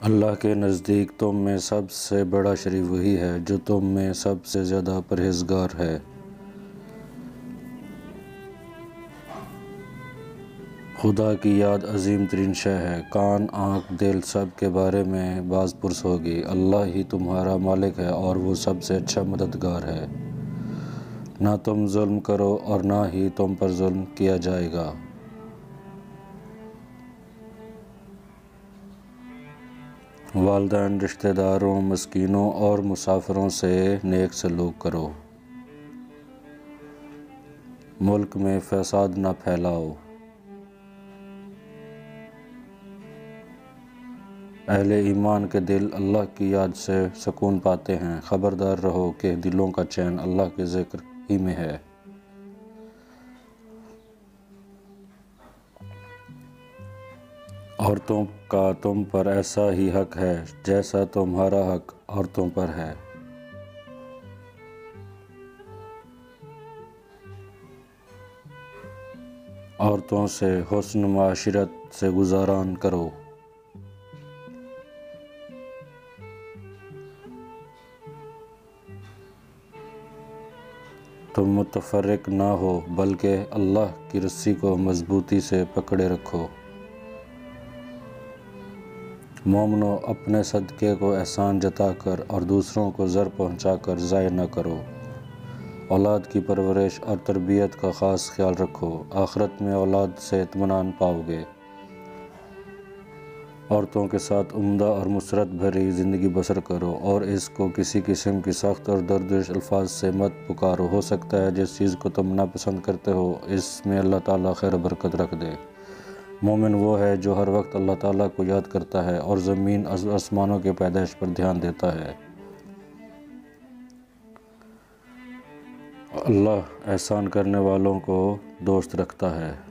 اللہ کے نزدیک تم میں سب سے بڑا شریف وہی ہے جو تم میں سب سے زیادہ پرہیزگار ہے۔ خدا کی یاد عظیم ترین شے ہے، کان، آنکھ، دل سب کے بارے میں باز پرس ہوگی۔ اللہ ہی تمہارا مالک ہے اور وہ سب سے اچھا مددگار ہے۔ نہ تم ظلم کرو اور نہ ہی تم پر ظلم کیا جائے گا۔ والدین، رشتہ داروں، مسکینوں اور مسافروں سے نیک سلوک کرو۔ ملک میں فساد نہ پھیلاؤ۔ اہل ایمان کے دل اللہ کی یاد سے سکون پاتے ہیں۔ خبردار رہو کہ دلوں کا چین اللہ کے ذکر ہی میں ہے۔ عورتوں کا تم پر ایسا ہی حق ہے جیسا تمہارا حق عورتوں پر ہے۔ عورتوں سے حسن معاشرت سے گزاران کرو۔ تم متفرق نہ ہو بلکہ اللہ کی رسی کو مضبوطی سے پکڑے رکھو۔ مومنو، اپنے صدقے کو احسان جتا کر اور دوسروں کو زر پہنچا کر ضائع نہ کرو۔ اولاد کی پرورش اور تربیت کا خاص خیال رکھو، آخرت میں اولاد سے اطمینان پاؤ گے۔ عورتوں کے ساتھ عمدہ اور مسرت بھری زندگی بسر کرو اور اس کو کسی قسم کی سخت اور دردش الفاظ سے مت پکارو۔ ہو سکتا ہے جس چیز کو تم ناپسند کرتے ہو اس میں اللہ تعالیٰ خیر و برکت رکھ دے۔ مومن وہ ہے جو ہر وقت اللہ تعالیٰ کو یاد کرتا ہے اور زمین آسمانوں کے پیدائش پر دھیان دیتا ہے۔ اللہ احسان کرنے والوں کو دوست رکھتا ہے۔